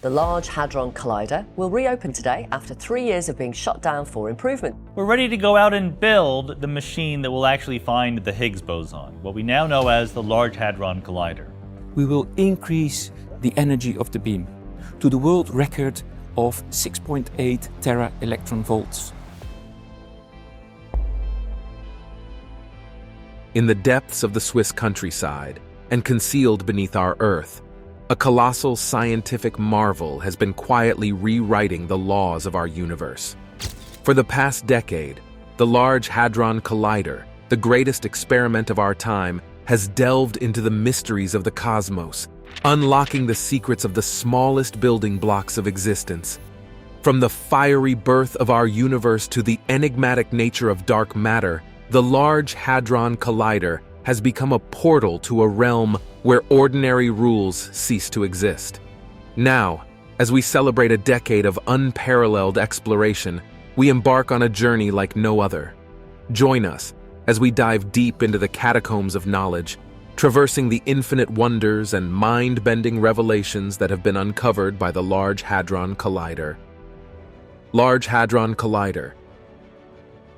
the Large Hadron Collider, will reopen today after 3 years of being shut down for improvement. We're ready to go out and build the machine that will actually find the Higgs Boson, what we now know as the Large Hadron Collider. We will increase the energy of the beam to the world record of 6.8 tera electron volts. In the depths of the Swiss countryside and concealed beneath our Earth, a colossal scientific marvel has been quietly rewriting the laws of our universe. For the past decade, the Large Hadron Collider, the greatest experiment of our time, has delved into the mysteries of the cosmos, unlocking the secrets of the smallest building blocks of existence. From the fiery birth of our universe to the enigmatic nature of dark matter, the Large Hadron Collider has become a portal to a realm where ordinary rules cease to exist. Now, as we celebrate a decade of unparalleled exploration, we embark on a journey like no other. Join us as we dive deep into the catacombs of knowledge, traversing the infinite wonders and mind-bending revelations that have been uncovered by the Large Hadron Collider. Large Hadron Collider,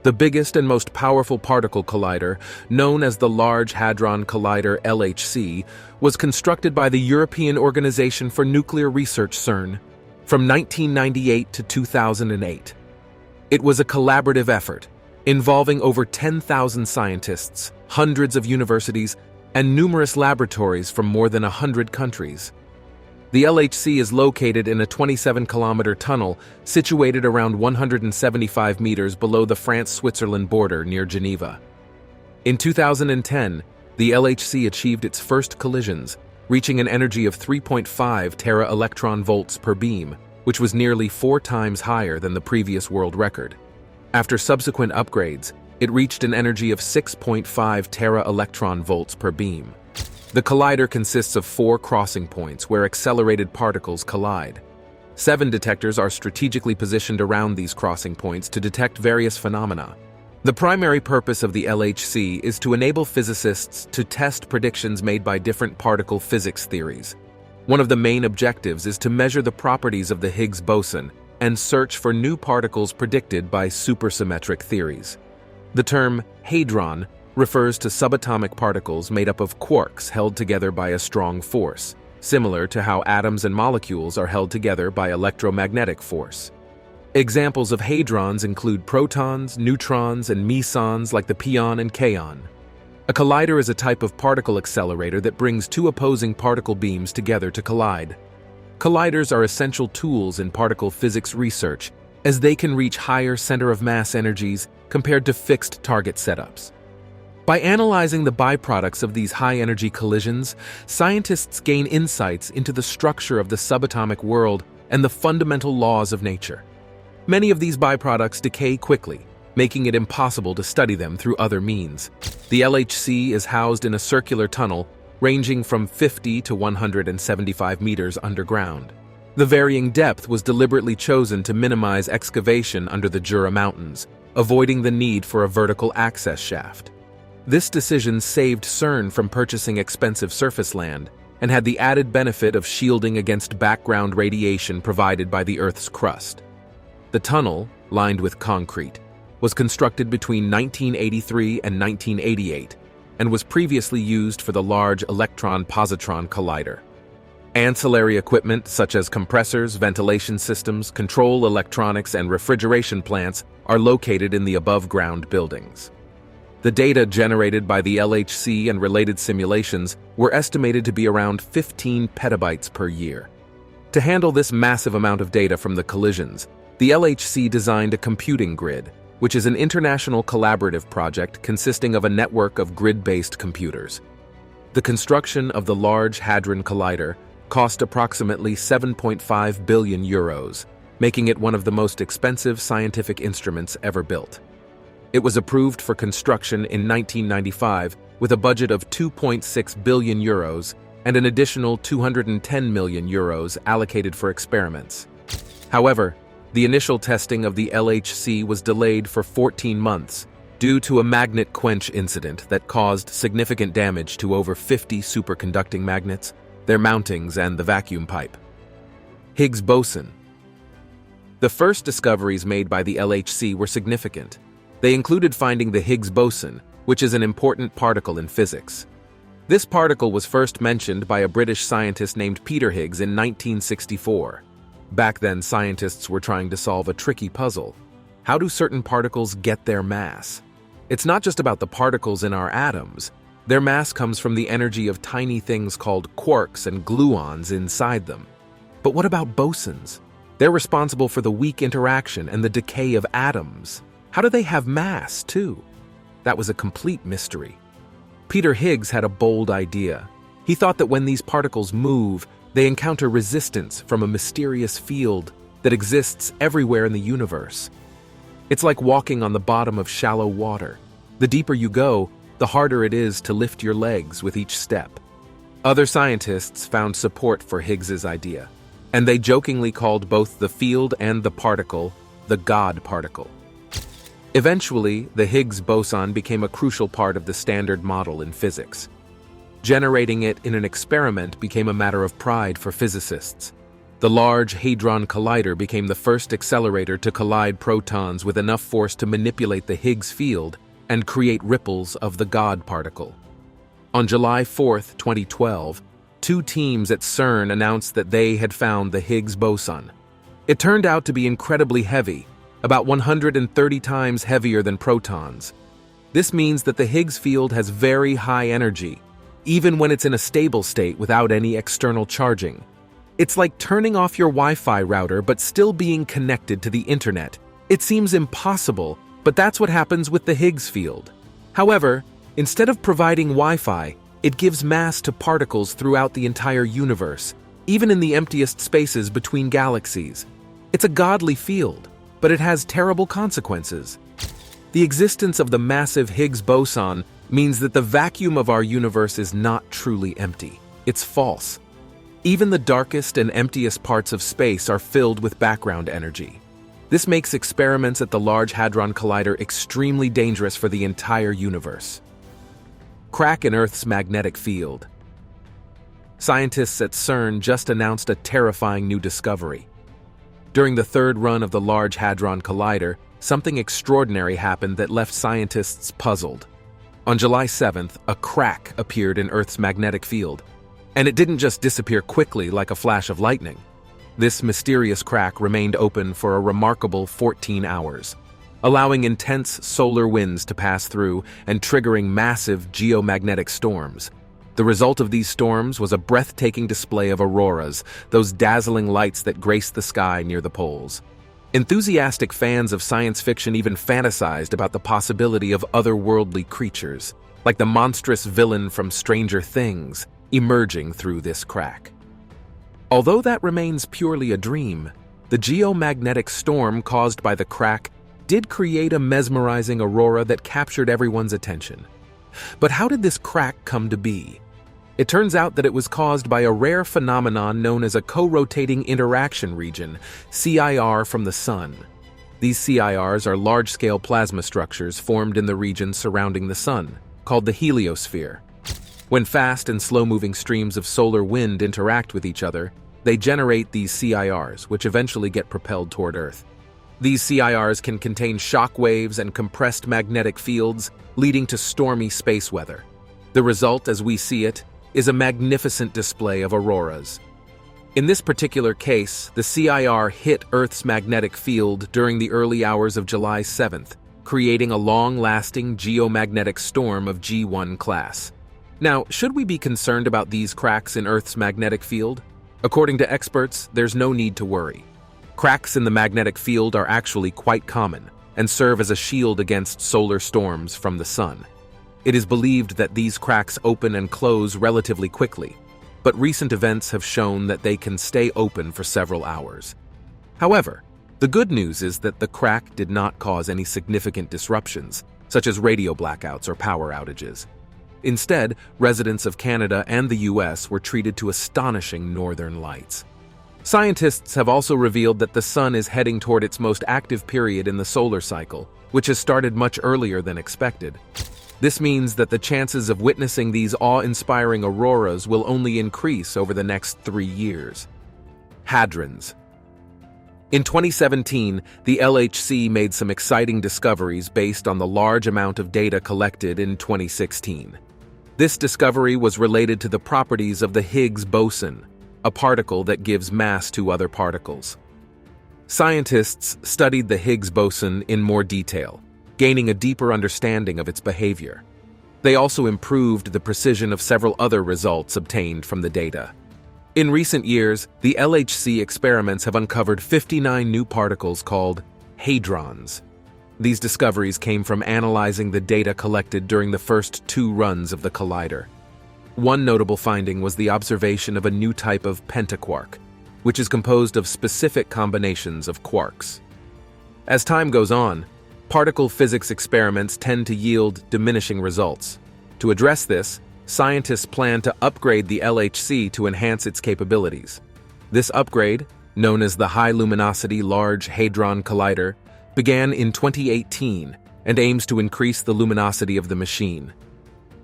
the biggest and most powerful particle collider, known as the Large Hadron Collider (LHC), was constructed by the European Organization for Nuclear Research (Cern) from 1998 to 2008. It was a collaborative effort involving over 10,000 scientists, hundreds of universities, and numerous laboratories from more than 100 countries. The LHC is located in a 27-kilometer tunnel situated around 175 meters below the France-Switzerland border near Geneva. In 2010, the LHC achieved its first collisions, reaching an energy of 3.5 tera-electron volts per beam, which was nearly 4 times higher than the previous world record. After subsequent upgrades, it reached an energy of 6.5 tera-electron volts per beam. The collider consists of 4 crossing points where accelerated particles collide. 7 detectors are strategically positioned around these crossing points to detect various phenomena. The primary purpose of the LHC is to enable physicists to test predictions made by different particle physics theories. One of the main objectives is to measure the properties of the Higgs boson and search for new particles predicted by supersymmetric theories. The term hadron refers to subatomic particles made up of quarks held together by a strong force, similar to how atoms and molecules are held together by electromagnetic force. Examples of hadrons include protons, neutrons, and mesons like the pion and kaon. A collider is a type of particle accelerator that brings 2 opposing particle beams together to collide. Colliders are essential tools in particle physics research, as they can reach higher center of mass energies compared to fixed target setups. By analyzing the byproducts of these high-energy collisions, scientists gain insights into the structure of the subatomic world and the fundamental laws of nature. Many of these byproducts decay quickly, making it impossible to study them through other means. The LHC is housed in a circular tunnel ranging from 50 to 175 meters underground. The varying depth was deliberately chosen to minimize excavation under the Jura Mountains, avoiding the need for a vertical access shaft. This decision saved Cern from purchasing expensive surface land and had the added benefit of shielding against background radiation provided by the Earth's crust. The tunnel, lined with concrete, was constructed between 1983 and 1988 and was previously used for the Large Electron-Positron Collider. Ancillary equipment such as compressors, ventilation systems, control electronics, and refrigeration plants are located in the above-ground buildings. The data generated by the LHC and related simulations were estimated to be around 15 petabytes per year. To handle this massive amount of data from the collisions, the LHC designed a computing grid, which is an international collaborative project consisting of a network of grid-based computers. The construction of the Large Hadron Collider cost approximately 7.5 billion euros, making it one of the most expensive scientific instruments ever built. It was approved for construction in 1995 with a budget of 2.6 billion euros and an additional 210 million euros allocated for experiments. However, the initial testing of the LHC was delayed for 14 months due to a magnet quench incident that caused significant damage to over 50 superconducting magnets, their mountings, and the vacuum pipe. Higgs Boson. The first discoveries made by the LHC were significant. They included finding the Higgs boson, which is an important particle in physics. This particle was first mentioned by a British scientist named Peter Higgs in 1964. Back then, scientists were trying to solve a tricky puzzle. How do certain particles get their mass? It's not just about the particles in our atoms. Their mass comes from the energy of tiny things called quarks and gluons inside them. But what about bosons? They're responsible for the weak interaction and the decay of atoms. How do they have mass, too? That was a complete mystery. Peter Higgs had a bold idea. He thought that when these particles move, they encounter resistance from a mysterious field that exists everywhere in the universe. It's like walking on the bottom of shallow water. The deeper you go, the harder it is to lift your legs with each step. Other scientists found support for Higgs's idea, and they jokingly called both the field and the particle the God particle. Eventually, the Higgs boson became a crucial part of the standard model in physics. Generating it in an experiment became a matter of pride for physicists. The Large Hadron Collider became the first accelerator to collide protons with enough force to manipulate the Higgs field and create ripples of the God particle. On July 4, 2012, two teams at Cern announced that they had found the Higgs boson. It turned out to be incredibly heavy, about 130 times heavier than protons. This means that the Higgs field has very high energy, even when it's in a stable state without any external charging. It's like turning off your Wi-Fi router but still being connected to the internet. It seems impossible, but that's what happens with the Higgs field. However, instead of providing Wi-Fi, it gives mass to particles throughout the entire universe, even in the emptiest spaces between galaxies. It's a godly field, but it has terrible consequences. The existence of the massive Higgs boson means that the vacuum of our universe is not truly empty. It's false. Even the darkest and emptiest parts of space are filled with background energy. This makes experiments at the Large Hadron Collider extremely dangerous for the entire universe. Crack in Earth's magnetic field. Scientists at Cern just announced a terrifying new discovery. During the third run of the Large Hadron Collider, something extraordinary happened that left scientists puzzled. On July 7th, a crack appeared in Earth's magnetic field, and it didn't just disappear quickly like a flash of lightning. This mysterious crack remained open for a remarkable 14 hours, allowing intense solar winds to pass through and triggering massive geomagnetic storms. The result of these storms was a breathtaking display of auroras, those dazzling lights that grace the sky near the poles. Enthusiastic fans of science fiction even fantasized about the possibility of otherworldly creatures, like the monstrous villain from Stranger Things, emerging through this crack. Although that remains purely a dream, the geomagnetic storm caused by the crack did create a mesmerizing aurora that captured everyone's attention. But how did this crack come to be? It turns out that it was caused by a rare phenomenon known as a co-rotating interaction region, CIR, from the Sun. These CIRs are large-scale plasma structures formed in the region surrounding the Sun, called the heliosphere. When fast and slow-moving streams of solar wind interact with each other, they generate these CIRs, which eventually get propelled toward Earth. These CIRs can contain shock waves and compressed magnetic fields, leading to stormy space weather. The result, as we see it, is a magnificent display of auroras. In this particular case, the CIR hit Earth's magnetic field during the early hours of July 7th, creating a long-lasting geomagnetic storm of G1 class. Now, should we be concerned about these cracks in Earth's magnetic field? According to experts, there's no need to worry. Cracks in the magnetic field are actually quite common and serve as a shield against solar storms from the Sun. It is believed that these cracks open and close relatively quickly, but recent events have shown that they can stay open for several hours. However, the good news is that the crack did not cause any significant disruptions, such as radio blackouts or power outages. Instead, residents of Canada and the US were treated to astonishing northern lights. Scientists have also revealed that the Sun is heading toward its most active period in the solar cycle, which has started much earlier than expected. This means that the chances of witnessing these awe-inspiring auroras will only increase over the next 3 years. Hadrons. In 2017, the LHC made some exciting discoveries based on the large amount of data collected in 2016. This discovery was related to the properties of the Higgs boson, a particle that gives mass to other particles. Scientists studied the Higgs boson in more detail, gaining a deeper understanding of its behavior. They also improved the precision of several other results obtained from the data. In recent years, the LHC experiments have uncovered 59 new particles called Hadrons. These discoveries came from analyzing the data collected during the first 2 runs of the collider. One notable finding was the observation of a new type of pentaquark, which is composed of specific combinations of quarks. As time goes on, particle physics experiments tend to yield diminishing results. To address this, scientists plan to upgrade the LHC to enhance its capabilities. This upgrade, known as the High Luminosity Large Hadron Collider, began in 2018 and aims to increase the luminosity of the machine.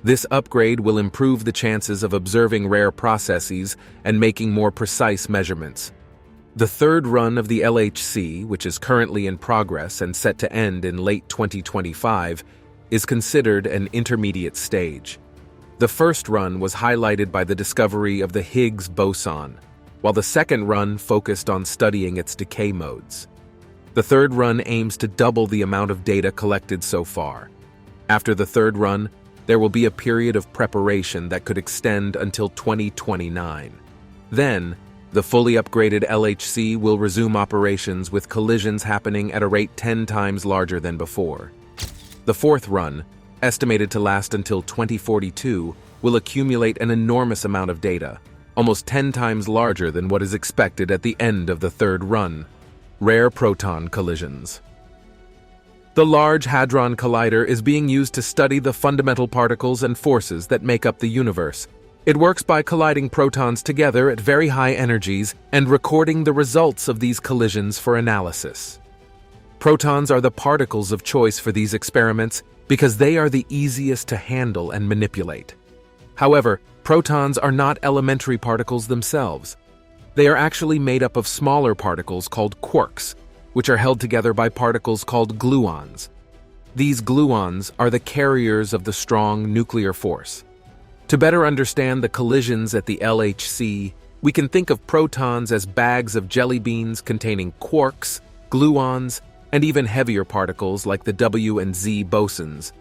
This upgrade will improve the chances of observing rare processes and making more precise measurements. The third run of the LHC, which is currently in progress and set to end in late 2025, is considered an intermediate stage. The first run was highlighted by the discovery of the Higgs boson, while the second run focused on studying its decay modes. The third run aims to double the amount of data collected so far. After the third run, there will be a period of preparation that could extend until 2029. Then, the fully upgraded LHC will resume operations with collisions happening at a rate 10 times larger than before. The fourth run, estimated to last until 2042, will accumulate an enormous amount of data, almost 10 times larger than what is expected at the end of the third run: rare proton collisions. The Large Hadron Collider is being used to study the fundamental particles and forces that make up the universe. It works by colliding protons together at very high energies and recording the results of these collisions for analysis. Protons are the particles of choice for these experiments because they are the easiest to handle and manipulate. However, protons are not elementary particles themselves. They are actually made up of smaller particles called quarks, which are held together by particles called gluons. These gluons are the carriers of the strong nuclear force. To better understand the collisions at the LHC, we can think of protons as bags of jelly beans containing quarks, gluons, and even heavier particles like the W and Z bosons.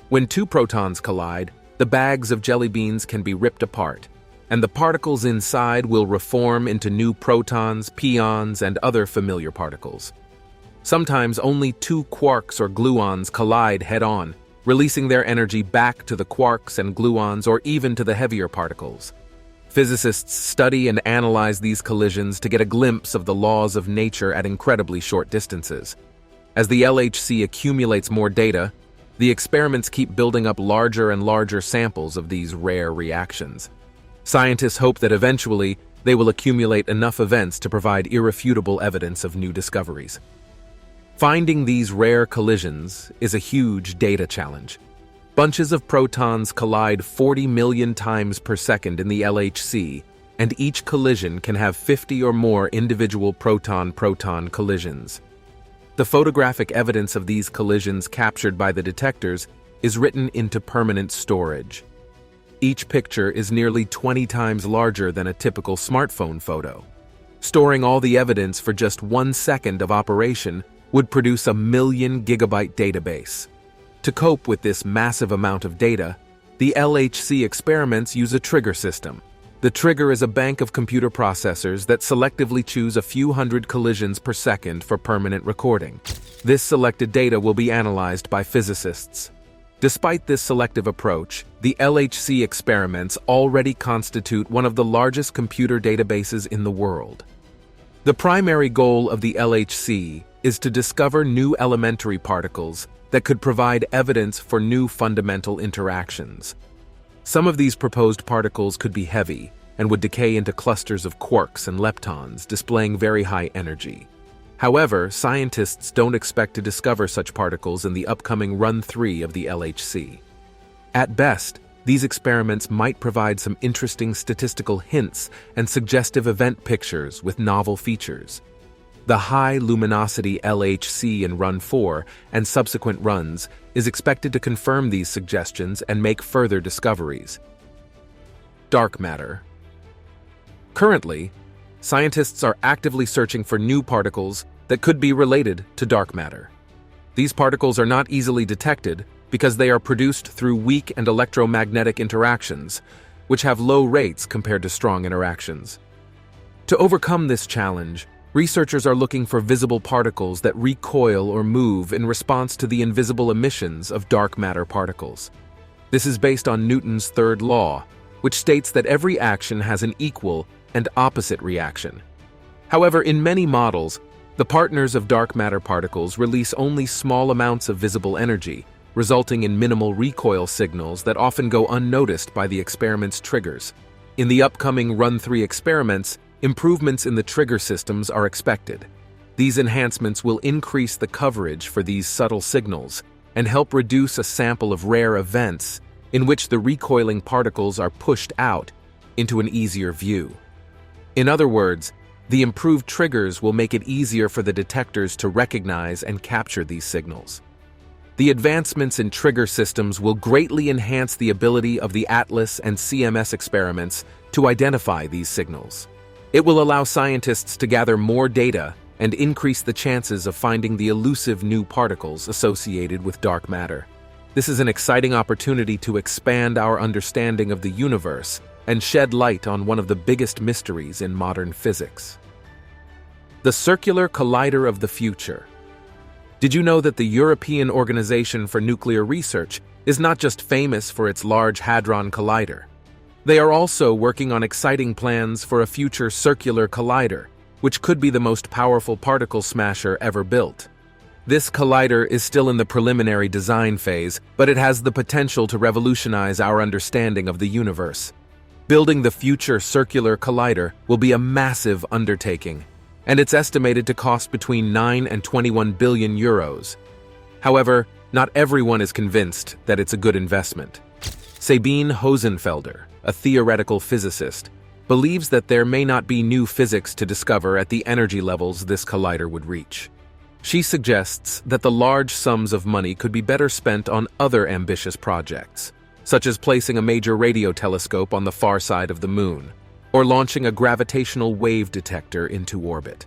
When 2 protons collide, the bags of jelly beans can be ripped apart, and the particles inside will reform into new protons, pions, and other familiar particles. Sometimes only 2 quarks or gluons collide head-on, releasing their energy back to the quarks and gluons or even to the heavier particles. Physicists study and analyze these collisions to get a glimpse of the laws of nature at incredibly short distances. As the LHC accumulates more data, the experiments keep building up larger and larger samples of these rare reactions. Scientists hope that eventually they will accumulate enough events to provide irrefutable evidence of new discoveries. Finding these rare collisions is a huge data challenge. Bunches of protons collide 40 million times per second in the LHC, and each collision can have 50 or more individual proton-proton collisions. The photographic evidence of these collisions captured by the detectors is written into permanent storage. Each picture is nearly 20 times larger than a typical smartphone photo. Storing all the evidence for just 1 second of operation would produce a 1,000,000 gigabyte database. To cope with this massive amount of data, the LHC experiments use a trigger system. The trigger is a bank of computer processors that selectively choose a few hundred collisions per second for permanent recording. This selected data will be analyzed by physicists. Despite this selective approach, the LHC experiments already constitute one of the largest computer databases in the world. The primary goal of the LHC is to discover new elementary particles that could provide evidence for new fundamental interactions. Some of these proposed particles could be heavy and would decay into clusters of quarks and leptons, displaying very high energy. However, scientists don't expect to discover such particles in the upcoming Run 3 of the LHC. At best, these experiments might provide some interesting statistical hints and suggestive event pictures with novel features. The high luminosity LHC in Run 4 and subsequent runs is expected to confirm these suggestions and make further discoveries. Dark matter. Currently, scientists are actively searching for new particles that could be related to dark matter. These particles are not easily detected because they are produced through weak and electromagnetic interactions, which have low rates compared to strong interactions. To overcome this challenge, researchers are looking for visible particles that recoil or move in response to the invisible emissions of dark matter particles. This is based on Newton's third law, which states that every action has an equal and opposite reaction. However, in many models, the partners of dark matter particles release only small amounts of visible energy, resulting in minimal recoil signals that often go unnoticed by the experiment's triggers. In the upcoming Run 3 experiments, improvements in the trigger systems are expected. These enhancements will increase the coverage for these subtle signals and help reduce a sample of rare events in which the recoiling particles are pushed out into an easier view. In other words, the improved triggers will make it easier for the detectors to recognize and capture these signals. The advancements in trigger systems will greatly enhance the ability of the ATLAS and CMS experiments to identify these signals. It will allow scientists to gather more data and increase the chances of finding the elusive new particles associated with dark matter. This is an exciting opportunity to expand our understanding of the universe and shed light on one of the biggest mysteries in modern physics. The Circular Collider of the Future. Did you know that the European Organization for Nuclear Research is not just famous for its Large Hadron Collider? They are also working on exciting plans for a future circular collider, which could be the most powerful particle smasher ever built. This collider is still in the preliminary design phase, but it has the potential to revolutionize our understanding of the universe. Building the future circular collider will be a massive undertaking, and it's estimated to cost between 9 and 21 billion euros. However, not everyone is convinced that it's a good investment. Sabine Hosenfelder, a theoretical physicist, believes that there may not be new physics to discover at the energy levels this collider would reach. She suggests that the large sums of money could be better spent on other ambitious projects, such as placing a major radio telescope on the far side of the moon, or launching a gravitational wave detector into orbit.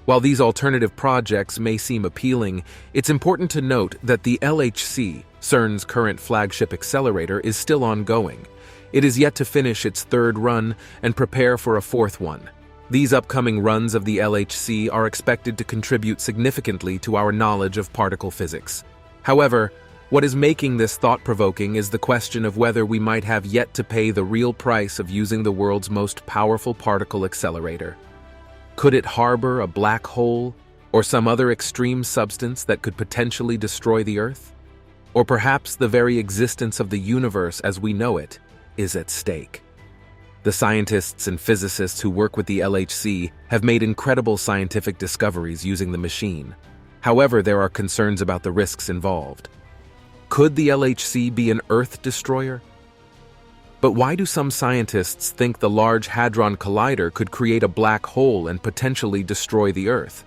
While these alternative projects may seem appealing, it's important to note that the LHC, Cern's current flagship accelerator, is still ongoing. It is yet to finish its third run and prepare for a fourth one. These upcoming runs of the LHC are expected to contribute significantly to our knowledge of particle physics. However, what is making this thought-provoking is the question of whether we might have yet to pay the real price of using the world's most powerful particle accelerator. Could it harbor a black hole or some other extreme substance that could potentially destroy the Earth? Or perhaps the very existence of the universe as we know it is at stake. The scientists and physicists who work with the LHC have made incredible scientific discoveries using the machine. However, there are concerns about the risks involved. Could the LHC be an Earth destroyer? But why do some scientists think the Large Hadron Collider could create a black hole and potentially destroy the Earth?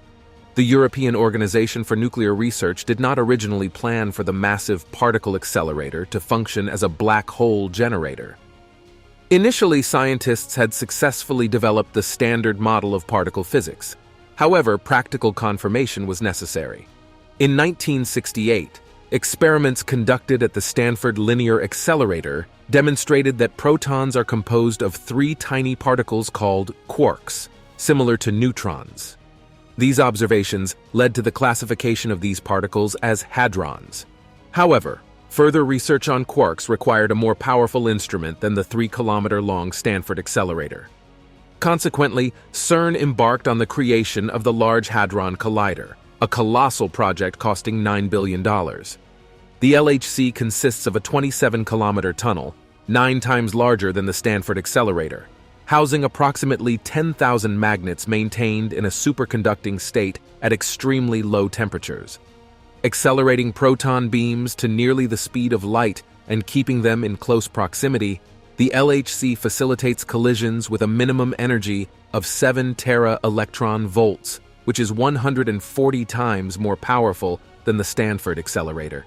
The European Organization for Nuclear Research did not originally plan for the massive particle accelerator to function as a black hole generator. Initially, scientists had successfully developed the standard model of particle physics. However, practical confirmation was necessary. In 1968, experiments conducted at the Stanford Linear Accelerator demonstrated that protons are composed of 3 tiny particles called quarks, similar to neutrons. These observations led to the classification of these particles as hadrons. However, further research on quarks required a more powerful instrument than the 3-kilometer-long Stanford Accelerator. Consequently, Cern embarked on the creation of the Large Hadron Collider, a colossal project costing $9 billion. The LHC consists of a 27-kilometer tunnel, 9 times larger than the Stanford Accelerator, housing approximately 10,000 magnets maintained in a superconducting state at extremely low temperatures, accelerating proton beams to nearly the speed of light and keeping them in close proximity, the LHC facilitates collisions with a minimum energy of 7 tera-electron volts, which is 140 times more powerful than the Stanford accelerator.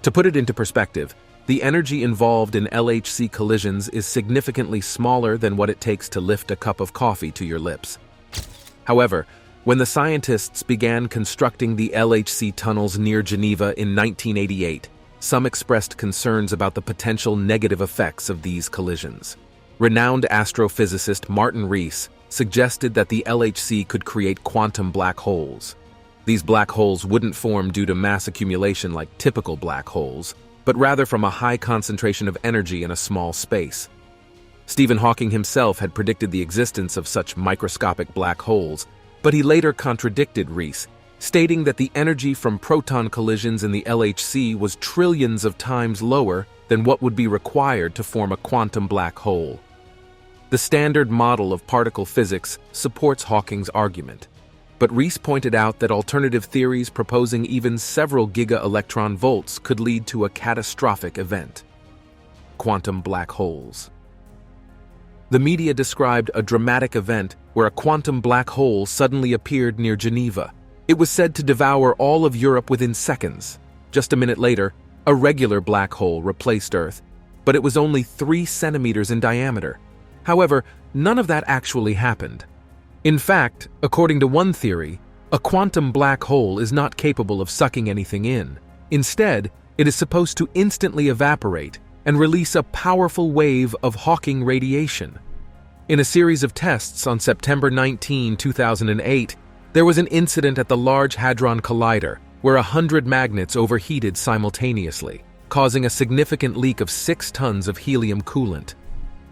To put it into perspective, the energy involved in LHC collisions is significantly smaller than what it takes to lift a cup of coffee to your lips. However, when the scientists began constructing the LHC tunnels near Geneva in 1988, some expressed concerns about the potential negative effects of these collisions. Renowned astrophysicist Martin Rees suggested that the LHC could create quantum black holes. These black holes wouldn't form due to mass accumulation like typical black holes, but rather from a high concentration of energy in a small space. Stephen Hawking himself had predicted the existence of such microscopic black holes, but he later contradicted Rees, stating that the energy from proton collisions in the LHC was trillions of times lower than what would be required to form a quantum black hole. The standard model of particle physics supports Hawking's argument, but Rees pointed out that alternative theories proposing even several giga-electron volts could lead to a catastrophic event: quantum black holes. The media described a dramatic event where a quantum black hole suddenly appeared near Geneva. It was said to devour all of Europe within seconds. Just a minute later, a regular black hole replaced Earth, but it was only 3 centimeters in diameter. However, none of that actually happened. In fact, according to one theory, a quantum black hole is not capable of sucking anything in. Instead, it is supposed to instantly evaporate and release a powerful wave of Hawking radiation. In a series of tests on September 19, 2008, there was an incident at the Large Hadron Collider where 100 magnets overheated simultaneously, causing a significant leak of 6 tons of helium coolant.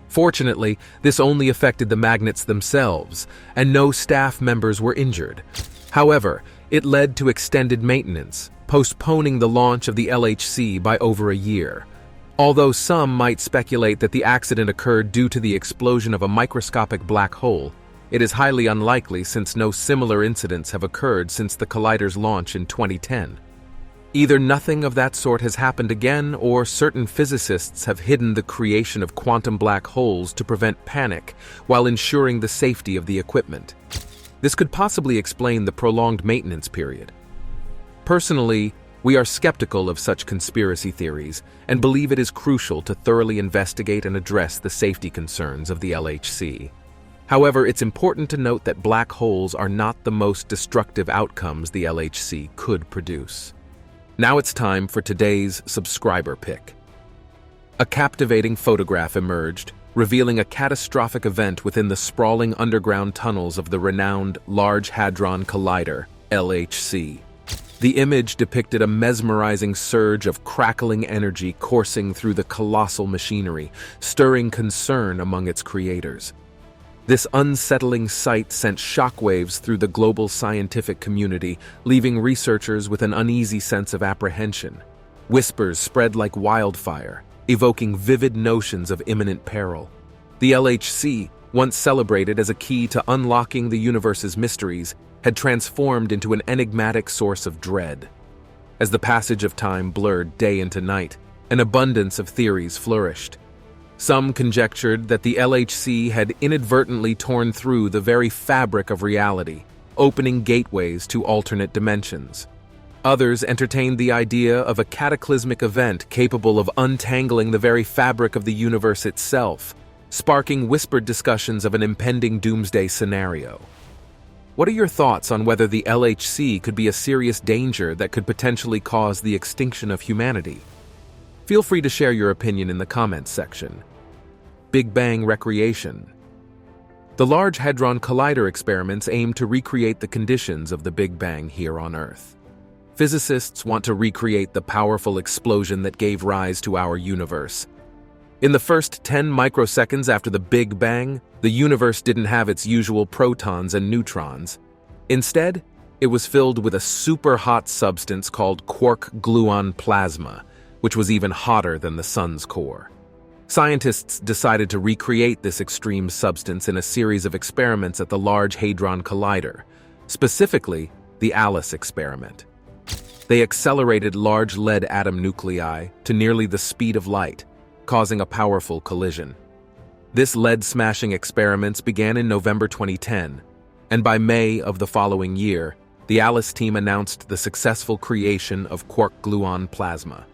Fortunately, this only affected the magnets themselves, and no staff members were injured. However, it led to extended maintenance, postponing the launch of the LHC by over a year. Although some might speculate that the accident occurred due to the explosion of a microscopic black hole, it is highly unlikely since no similar incidents have occurred since the collider's launch in 2010. Either nothing of that sort has happened again, or certain physicists have hidden the creation of quantum black holes to prevent panic while ensuring the safety of the equipment. This could possibly explain the prolonged maintenance period. Personally, we are skeptical of such conspiracy theories and believe it is crucial to thoroughly investigate and address the safety concerns of the LHC. However, it's important to note that black holes are not the most destructive outcomes the LHC could produce. Now it's time for today's subscriber pick. A captivating photograph emerged, revealing a catastrophic event within the sprawling underground tunnels of the renowned Large Hadron Collider, LHC. The image depicted a mesmerizing surge of crackling energy coursing through the colossal machinery, stirring concern among its creators. This unsettling sight sent shockwaves through the global scientific community, leaving researchers with an uneasy sense of apprehension. Whispers spread like wildfire, evoking vivid notions of imminent peril. The LHC, once celebrated as a key to unlocking the universe's mysteries, had transformed into an enigmatic source of dread. As the passage of time blurred day into night, an abundance of theories flourished. Some conjectured that the LHC had inadvertently torn through the very fabric of reality, opening gateways to alternate dimensions. Others entertained the idea of a cataclysmic event capable of untangling the very fabric of the universe itself, sparking whispered discussions of an impending doomsday scenario. What are your thoughts on whether the LHC could be a serious danger that could potentially cause the extinction of humanity? Feel free to share your opinion in the comments section. Big Bang recreation. The Large Hadron Collider experiments aim to recreate the conditions of the Big Bang here on Earth. Physicists want to recreate the powerful explosion that gave rise to our universe. In the first 10 microseconds after the Big Bang, the universe didn't have its usual protons and neutrons. Instead, it was filled with a super hot substance called quark-gluon plasma, which was even hotter than the sun's core. Scientists decided to recreate this extreme substance in a series of experiments at the Large Hadron Collider, specifically the ALICE experiment. They accelerated large lead atom nuclei to nearly the speed of light, causing a powerful collision. This lead-smashing experiments began in November 2010, and by May of the following year, the ALICE team announced the successful creation of quark-gluon plasma.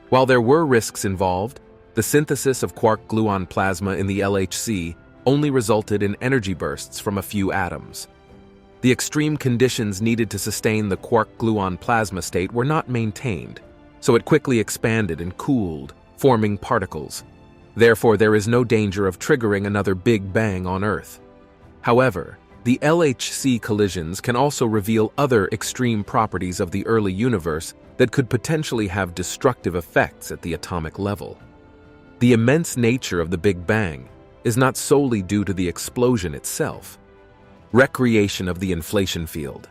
While there were risks involved, the synthesis of quark-gluon plasma in the LHC only resulted in energy bursts from a few atoms. The extreme conditions needed to sustain the quark-gluon plasma state were not maintained, so it quickly expanded and cooled, forming particles. Therefore, there is no danger of triggering another Big Bang on Earth. However, the LHC collisions can also reveal other extreme properties of the early universe that could potentially have destructive effects at the atomic level. The immense nature of the Big Bang is not solely due to the explosion itself. Recreation of the inflation field.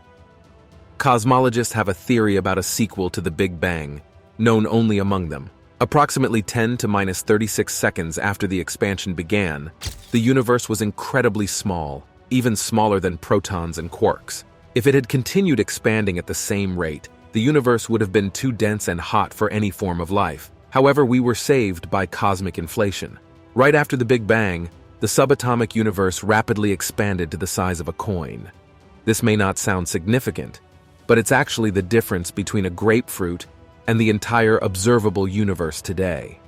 Cosmologists have a theory about a sequel to the Big Bang, known only among them. Approximately 10 to minus 36 seconds after the expansion began, the universe was incredibly small, even smaller than protons and quarks. If it had continued expanding at the same rate, the universe would have been too dense and hot for any form of life. However, we were saved by cosmic inflation. Right after the Big Bang, the subatomic universe rapidly expanded to the size of a coin. This may not sound significant, but it's actually the difference between a grapefruit and the entire observable universe today.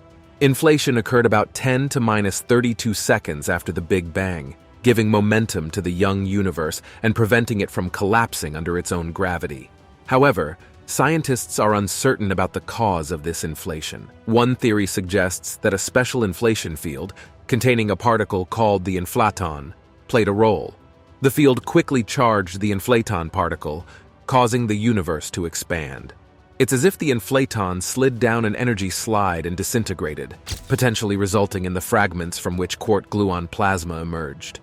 Inflation occurred about 10 to minus 32 seconds after the Big Bang, giving momentum to the young universe and preventing it from collapsing under its own gravity. However, scientists are uncertain about the cause of this inflation. One theory suggests that a special inflation field, containing a particle called the inflaton, played a role. The field quickly charged the inflaton particle, causing the universe to expand. It's as if the inflaton slid down an energy slide and disintegrated, potentially resulting in the fragments from which quark-gluon plasma emerged.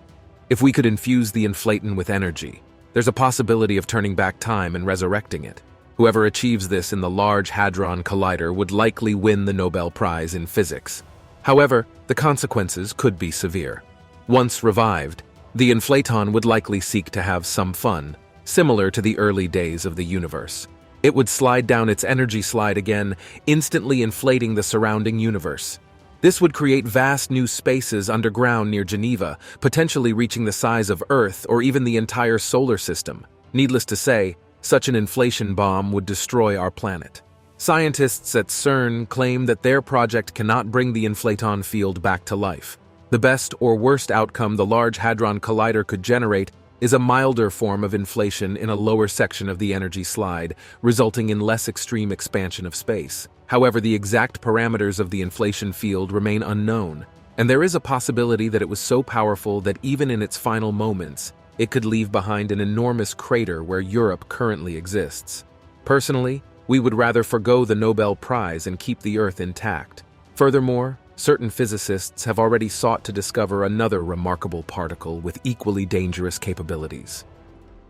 If we could infuse the inflaton with energy, there's a possibility of turning back time and resurrecting it. Whoever achieves this in the Large Hadron Collider would likely win the Nobel Prize in physics. However, the consequences could be severe. Once revived, the inflaton would likely seek to have some fun, similar to the early days of the universe. It would slide down its energy slide again, instantly inflating the surrounding universe. This would create vast new spaces underground near Geneva, potentially reaching the size of Earth or even the entire solar system. Needless to say, such an inflation bomb would destroy our planet. Scientists at Cern claim that their project cannot bring the inflaton field back to life. The best or worst outcome the Large Hadron Collider could generate is a milder form of inflation in a lower section of the energy slide, resulting in less extreme expansion of space. However, the exact parameters of the inflation field remain unknown, and there is a possibility that it was so powerful that even in its final moments, it could leave behind an enormous crater where Europe currently exists. Personally, we would rather forgo the Nobel Prize and keep the Earth intact. Furthermore, certain physicists have already sought to discover another remarkable particle with equally dangerous capabilities: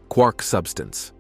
quark substance.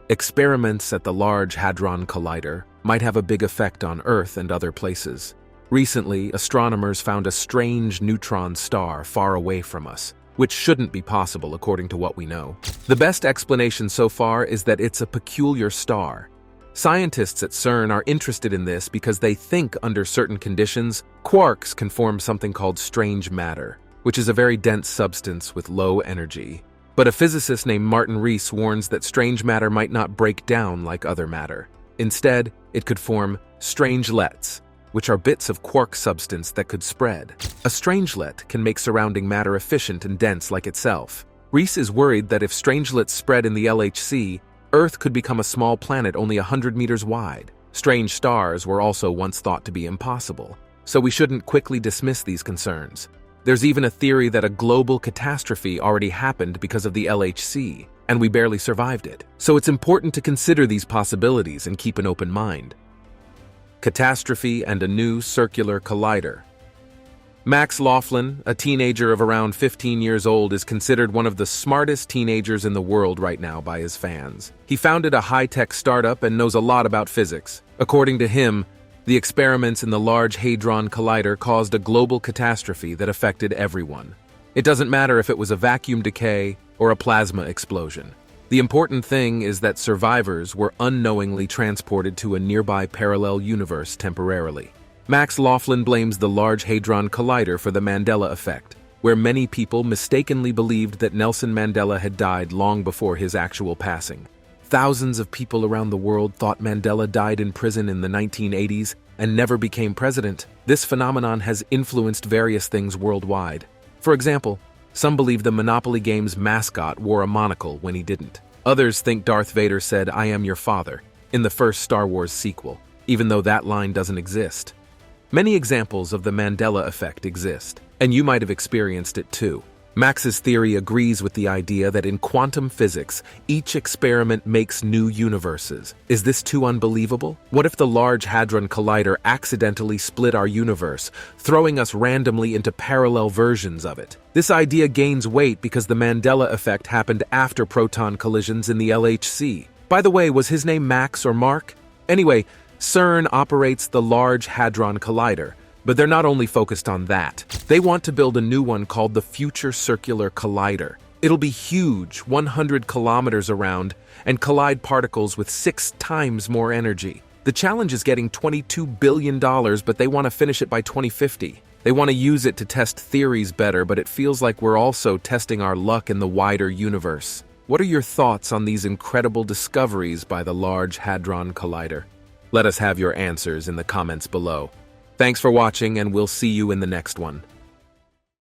Experiments at the Large Hadron Collider might have a big effect on Earth and other places. Recently, astronomers found a strange neutron star far away from us, which shouldn't be possible according to what we know. The best explanation so far is that it's a peculiar star. Scientists at Cern are interested in this because they think under certain conditions, quarks can form something called strange matter, which is a very dense substance with low energy. But a physicist named Martin Rees warns that strange matter might not break down like other matter. Instead, it could form strangelets, which are bits of quark substance that could spread. A strangelet can make surrounding matter efficient and dense like itself. Rees is worried that if strangelets spread in the LHC, Earth could become a small planet only 100 meters wide. Strange stars were also once thought to be impossible, so we shouldn't quickly dismiss these concerns. There's even a theory that a global catastrophe already happened because of the LHC, and we barely survived it. So it's important to consider these possibilities and keep an open mind. Catastrophe and a new circular collider. Max Laughlin, a teenager of around 15 years old, is considered one of the smartest teenagers in the world right now by his fans. He founded a high-tech startup and knows a lot about physics. According to him, the experiments in the Large Hadron Collider caused a global catastrophe that affected everyone. It doesn't matter if it was a vacuum decay or a plasma explosion. The important thing is that survivors were unknowingly transported to a nearby parallel universe temporarily. Max Laughlin blames the Large Hadron Collider for the Mandela effect, where many people mistakenly believed that Nelson Mandela had died long before his actual passing. Thousands of people around the world thought Mandela died in prison in the 1980s and never became president. This phenomenon has influenced various things worldwide. For example, some believe the Monopoly game's mascot wore a monocle when he didn't. Others think Darth Vader said, "I am your father," in the first Star Wars sequel, even though that line doesn't exist. Many examples of the Mandela effect exist, and you might have experienced it too. Max's theory agrees with the idea that in quantum physics, each experiment makes new universes. Is this too unbelievable? What if the Large Hadron Collider accidentally split our universe, throwing us randomly into parallel versions of it? This idea gains weight because the Mandela effect happened after proton collisions in the LHC. By the way, was his name Max or Mark? Anyway, Cern operates the Large Hadron Collider, but they're not only focused on that. They want to build a new one called the Future Circular Collider. It'll be huge, 100 kilometers around, and collide particles with 6 times more energy. The challenge is getting $22 billion, but they want to finish it by 2050. They want to use it to test theories better, but it feels like we're also testing our luck in the wider universe. What are your thoughts on these incredible discoveries by the Large Hadron Collider? Let us have your answers in the comments below. Thanks for watching, and we'll see you in the next one.